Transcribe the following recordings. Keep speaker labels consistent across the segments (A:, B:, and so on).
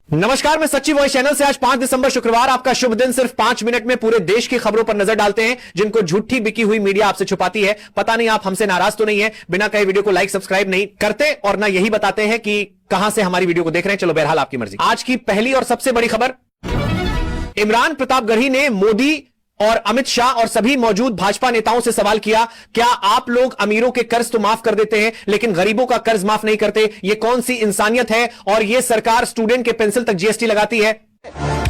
A: नमस्कार, मैं सच्ची वॉइस चैनल से आज 5 दिसंबर शुक्रवार आपका शुभ दिन। सिर्फ 5 मिनट में पूरे देश की खबरों पर नजर डालते हैं जिनको झूठी बिकी हुई मीडिया आपसे छुपाती है। पता नहीं आप हमसे नाराज तो नहीं है, बिना कहे वीडियो को लाइक सब्सक्राइब नहीं करते और ना यही बताते हैं कि कहां से हमारी वीडियो को देख रहे हैं। चलो बहरहाल आपकी मर्जी। आज की पहली और सबसे बड़ी खबर, इमरान प्रतापगढ़ी ने मोदी और अमित शाह और सभी मौजूद भाजपा नेताओं से सवाल किया, क्या आप लोग अमीरों के कर्ज तो माफ कर देते हैं लेकिन गरीबों का कर्ज माफ नहीं करते? ये कौन सी इंसानियत है? और ये सरकार स्टूडेंट के पेंसिल तक जीएसटी लगाती है।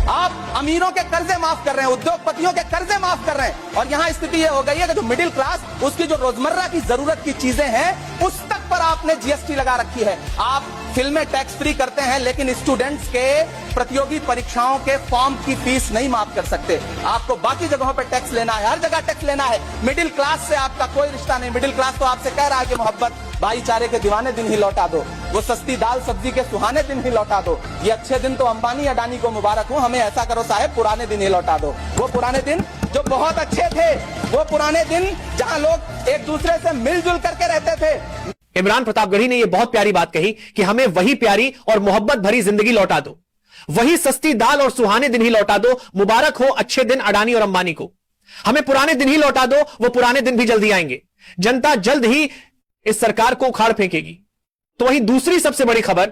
B: आप अमीरों के कर्जे माफ कर रहे हैं, उद्योगपतियों के कर्जे माफ कर रहे हैं, और यहाँ स्थिति ये हो गई है कि जो मिडिल क्लास, उसकी जो रोजमर्रा की जरूरत की चीजें हैं उस तक पर आपने जीएसटी लगा रखी है। आप फिल्में टैक्स फ्री करते हैं लेकिन स्टूडेंट्स के प्रतियोगी परीक्षाओं के फॉर्म की फीस नहीं माफ कर सकते। आपको बाकी जगहों पर टैक्स लेना है, हर जगह टैक्स लेना है। मिडिल क्लास से आपका कोई रिश्ता नहीं। मिडिल क्लास तो आपसे कह रहा है कि मोहब्बत भाईचारे के दीवाने दिन ही लौटा दो, वो सस्ती दाल सब्जी के सुहाने दिन ही लौटा दो। ये अच्छे दिन तो अंबानी अडानी को मुबारक हो, हमें ऐसा करो साहब पुराने दिन ही लौटा दो। वो पुराने दिन जो बहुत अच्छे थे, वो पुराने दिन जहां लोग एक दूसरे से मिलजुल करके रहते थे।
A: इमरान प्रतापगढ़ी ने यह बहुत प्यारी बात कही कि हमें वही प्यारी और मोहब्बत भरी जिंदगी लौटा दो, वही सस्ती दाल और सुहाने दिन ही लौटा दो। मुबारक हो अच्छे दिन अडानी और अंबानी को, हमें पुराने दिन ही लौटा दो, वो पुराने दिन भी जल्दी आएंगे। जनता जल्द ही इस सरकार को उखाड़ फेंकेगी। तो वही दूसरी सबसे बड़ी खबर,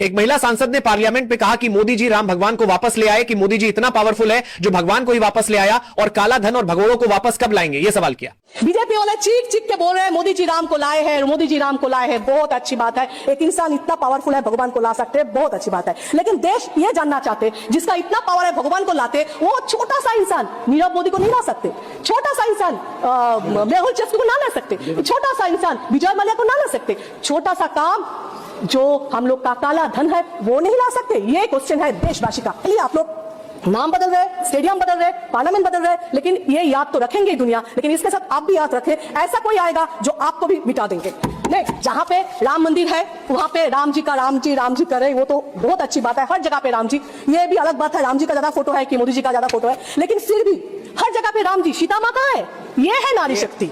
A: एक महिला सांसद ने पार्लियामेंट में कहा कि मोदी जी राम भगवान को वापस ले आए, कि मोदी जी इतना पावरफुल है जो भगवान को ही वापस ले आया, और काला धन और भगोड़ों को वापस कब लाएंगे, यह सवाल किया।
C: बीजेपी वाले चीख चीख के बोल रहे हैं मोदी जी राम को लाए हैं, मोदी जी राम को लाए हैं। बहुत अच्छी बात है, एक इंसान इतना पावरफुल है भगवान को ला सकते हैं, बहुत अच्छी बात है। लेकिन देश ये जानना चाहते जिसका इतना पावर है भगवान को लाते, वो छोटा सा इंसान नीरव मोदी को नहीं ला सकते, छोटा सा इंसान मेहुल चोकसी को ना ला सकते, छोटा सा इंसान विजय माल्या को ना ला सकते, छोटा सा काम जो हम लोग का काला धन है वो नहीं ला सकते। ये क्वेश्चन है देशवासी का। आप लोग नाम बदल रहे, स्टेडियम बदल रहे, पार्लियामेंट बदल रहे, लेकिन ये याद तो रखेंगे ही दुनिया, लेकिन इसके साथ आप भी याद रखें, ऐसा कोई आएगा जो आपको भी मिटा देंगे। नहीं, जहां पे राम मंदिर है वहां पे राम जी कर रहे, वो तो बहुत अच्छी बात है। हर जगह पे राम जी, ये भी अलग बात है राम जी का ज्यादा फोटो है कि मोदी जी का ज्यादा फोटो है, लेकिन फिर भी हर जगह पे राम जी, सीता माता है, ये है नारी शक्ति।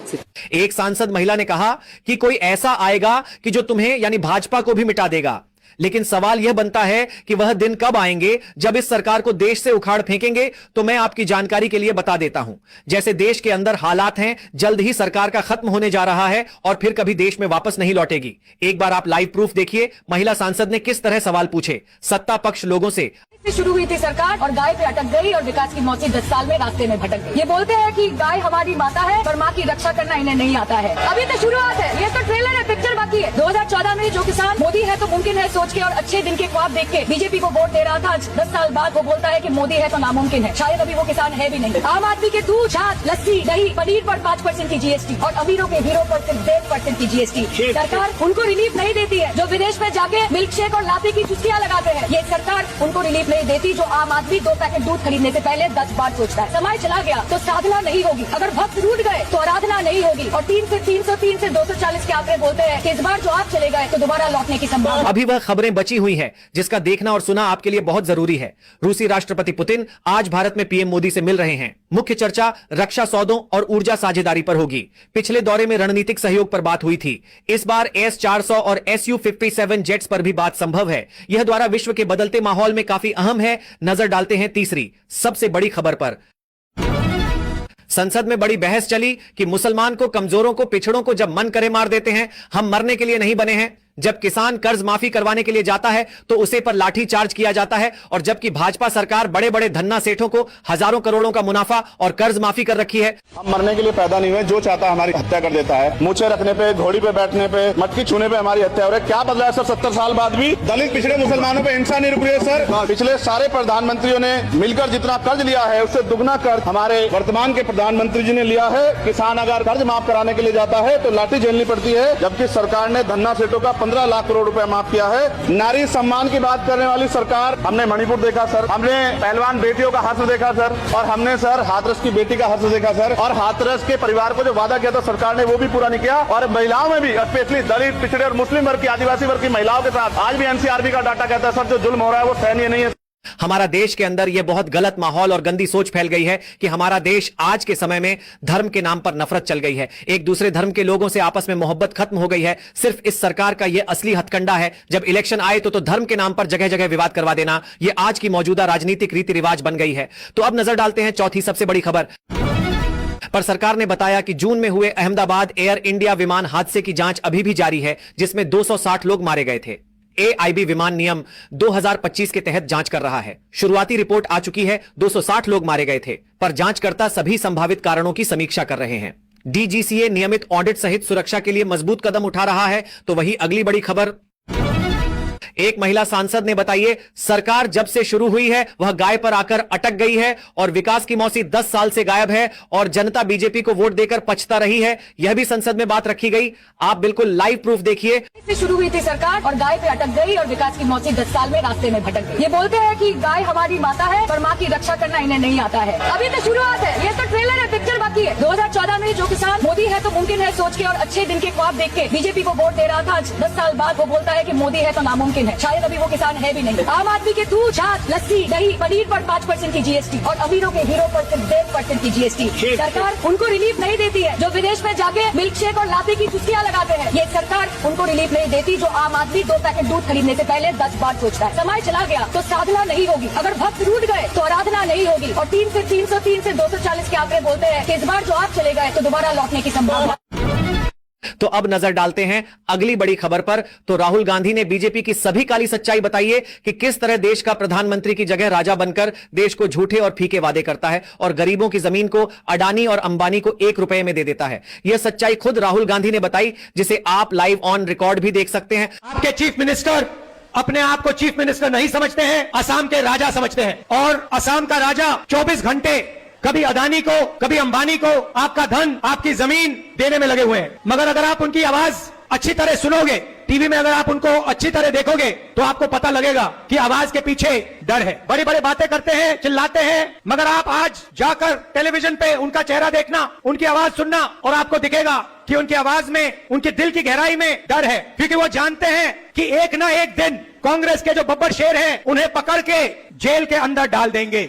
A: एक सांसद महिला ने कहा कि कोई ऐसा आएगा कि जो तुम्हें यानी भाजपा को भी मिटा देगा, लेकिन सवाल यह बनता है कि वह दिन कब आएंगे जब इस सरकार को देश से उखाड़ फेंकेंगे। तो मैं आपकी जानकारी के लिए बता देता हूं, जैसे देश के अंदर हालात हैं, जल्द ही सरकार का खत्म होने जा रहा है और फिर कभी देश में वापस नहीं लौटेगी। एक बार आप लाइव प्रूफ देखिए, महिला सांसद ने किस तरह सवाल पूछे सत्ता पक्ष लोगों से।
D: शुरू हुई थी सरकार और गाय पे अटक गई और विकास की मौसी 10 साल में रास्ते में भटक गई। ये बोलते हैं कि गाय हमारी माता है पर माँ की रक्षा करना इन्हें नहीं आता है। अभी तो शुरुआत है, ये तो ट्रेलर है, पिक्चर बाकी है। 2014 में जो किसान मोदी है तो मुमकिन है सोच के और अच्छे दिन के ख्वाब देख के बीजेपी को वोट दे रहा था, 10 साल बाद वो बोलता है कि मोदी है तो नामुमकिन है। शायद अभी वो किसान है भी नहीं। आम आदमी के दूध, छाछ, लस्सी, दही, पनीर पर 5% की जीएसटी और अमीरों के हीरो पर सिर्फ 1.5% की जीएसटी। सरकार उनको रिलीफ नहीं देती है जो विदेश में जाके मिल्क शेक और लापी की चुस्कियां लगाते हैं। ये सरकार उनको रिलीफ नहीं देती जो आम आदमी 2 पैकेट दूध खरीदने से पहले 10 बार सोचता है। समय चला गया तो साधना नहीं होगी, अगर भक्त रूठ गए तो आराधना नहीं होगी। और 3 से 303 से 240 के आंकड़े बोलते हैं कि इस बार जो आप चले गए तो दोबारा लौटने की संभावना।
A: अभी वह खबरें बची हुई हैं जिसका देखना और सुना आपके लिए बहुत जरूरी है। रूसी राष्ट्रपति पुतिन आज भारत में पीएम मोदी से मिल रहे हैं। मुख्य चर्चा रक्षा सौदों और ऊर्जा साझेदारी पर होगी। पिछले दौरे में रणनीतिक सहयोग पर बात हुई थी, इस बार S-400 और Su-57 जेट्स पर भी बात संभव है। यह द्वारा विश्व के बदलते माहौल में काफी अहम है। नजर डालते हैं तीसरी सबसे बड़ी खबर पर। संसद में बड़ी बहस चली कि मुसलमान को, कमजोरों को, पिछड़ों को जब मन करे मार देते हैं। हम मरने के लिए नहीं बने हैं। जब किसान कर्ज माफी करवाने के लिए जाता है तो उसे पर लाठी चार्ज किया जाता है, और जबकि भाजपा सरकार बड़े बड़े धन्ना सेठों को हजारों करोड़ों का मुनाफा और कर्ज माफी कर रखी है।
E: हम मरने के लिए पैदा नहीं हुए, जो चाहता है हमारी हत्या कर देता है। मूछे रखने पे, घोड़ी पे बैठने पे, मटकी छूने पे हमारी हत्या हो रही है। क्या बदला है सर 70 साल बाद भी? दलित पिछड़े मुसलमानों पे हिंसा नहीं रुक रही है सर। पिछले सारे प्रधानमंत्रियों ने मिलकर जितना कर्ज लिया है उससे दुगना कर्ज हमारे वर्तमान के प्रधानमंत्री जी ने लिया है। किसान अगर कर्ज माफ कराने के लिए जाता है तो लाठी झेलनी पड़ती है, जबकि सरकार ने धन्ना सेठों का 15 लाख करोड़ रुपए माफ किया है। नारी सम्मान की बात करने वाली सरकार, हमने मणिपुर देखा सर, हमने पहलवान बेटियों का हश्र देखा सर, और हमने सर हाथरस की बेटी का हश्र देखा सर। और हाथरस के परिवार को जो वादा किया था सरकार ने वो भी पूरा नहीं किया। और महिलाओं में भी स्पेशली दलित, पिछड़े और मुस्लिम वर्ग की, आदिवासी वर्ग की महिलाओं के साथ आज भी एनसीआरबी का डाटा कहता है सर जो जुल्म हो रहा है वो सहनीय नहीं है।
A: हमारा देश के अंदर यह बहुत गलत माहौल और गंदी सोच फैल गई है कि हमारा देश आज के समय में धर्म के नाम पर नफरत चल गई है। एक दूसरे धर्म के लोगों से आपस में मोहब्बत खत्म हो गई है। सिर्फ इस सरकार का यह असली हथकंडा है, जब इलेक्शन आए तो धर्म के नाम पर जगह जगह विवाद करवा देना, यह आज की मौजूदा राजनीतिक रीति रिवाज बन गई है। तो अब नजर डालते हैं चौथी सबसे बड़ी खबर पर। सरकार ने बताया कि जून में हुए अहमदाबाद एयर इंडिया विमान हादसे की जांच अभी भी जारी है, जिसमें 260 लोग मारे गए थे। AIB विमान नियम 2025 के तहत जांच कर रहा है। शुरुआती रिपोर्ट आ चुकी है, 260 लोग मारे गए थे, पर जांचकर्ता सभी संभावित कारणों की समीक्षा कर रहे हैं। DGCA नियमित ऑडिट सहित सुरक्षा के लिए मजबूत कदम उठा रहा है। तो वही अगली बड़ी खबर, एक महिला सांसद ने बताइए, सरकार जब से शुरू हुई है वह गाय पर आकर अटक गई है और विकास की मौसी 10 साल से गायब है और जनता बीजेपी को वोट देकर पछता रही है। यह भी संसद में बात रखी गई। आप बिल्कुल लाइव प्रूफ देखिए।
D: से शुरू हुई थी सरकार और गाय पे अटक गई और विकास की मौसी 10 साल में रास्ते में भटक गई। ये बोलते हैं कि गाय हमारी माता है पर माँ की रक्षा करना इन्हें नहीं आता है। अभी तो शुरुआत है, ये तो ट्रेलर है, पिक्चर बाकी है। 2014 में जो किसान मोदी है तो मुमकिन है सोच के और अच्छे दिन के ख्वाब देख के बीजेपी को वोट दे रहा था, आज 10 साल बाद वो बोलता है कि मोदी है तो नामुमकिन है। शायद अभी वो किसान है भी नहीं। आम आदमी के दूध, छाछ, लस्सी, दही, पनीर पर 5% की GST और अमीरों के हीरो पर सिर्फ 1.5% की GST। सरकार उनको रिलीफ नहीं देती है जो विदेश में जाके मिल्क शेक और लाते की चुस्कियां लगाते हैं। ये सरकार उनको रिलीफ नहीं देती जो आम आदमी 2 पैकेट दूध खरीदने से पहले 10 बार सोचता है। समय चला गया तो साधना नहीं होगी, अगर भक्त रूठ गए तो आराधना नहीं होगी। और 3 से 303 से 240 के आंकड़े बोलते हैं कि इस बार जो आप चले गए तो दोबारा लौटने की संभावना।
A: तो अब नजर डालते हैं अगली बड़ी खबर पर। तो राहुल गांधी ने बीजेपी की सभी काली सच्चाई बताई है कि किस तरह देश का प्रधानमंत्री की जगह राजा बनकर देश को झूठे और फीके वादे करता है और गरीबों की जमीन को अडानी और अंबानी को 1 रुपए में दे देता है। यह सच्चाई खुद राहुल गांधी ने बताई, जिसे आप लाइव ऑन रिकॉर्ड भी देख सकते हैं।
F: आपके चीफ मिनिस्टर अपने आप को चीफ मिनिस्टर नहीं समझते हैं, असम के राजा समझते हैं। और असम का राजा 24 घंटे कभी अदानी को कभी अंबानी को आपका धन, आपकी जमीन देने में लगे हुए हैं। मगर अगर आप उनकी आवाज अच्छी तरह सुनोगे, टीवी में अगर आप उनको अच्छी तरह देखोगे तो आपको पता लगेगा कि आवाज के पीछे डर है। बड़ी बड़ी बातें करते हैं, चिल्लाते हैं, मगर आप आज जाकर टेलीविजन पे उनका चेहरा देखना, उनकी आवाज सुनना और आपको दिखेगा कि उनकी आवाज में, उनके दिल की गहराई में डर है। क्योंकि वो जानते हैं कि एक ना एक दिन कांग्रेस के जो बब्बर शेर हैं उन्हें पकड़ के जेल के अंदर डाल देंगे।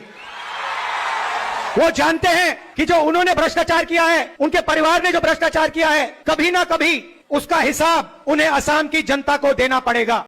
F: वो जानते हैं कि जो उन्होंने भ्रष्टाचार किया है, उनके परिवार ने जो भ्रष्टाचार किया है, कभी ना कभी उसका हिसाब उन्हें असम की जनता को देना पड़ेगा।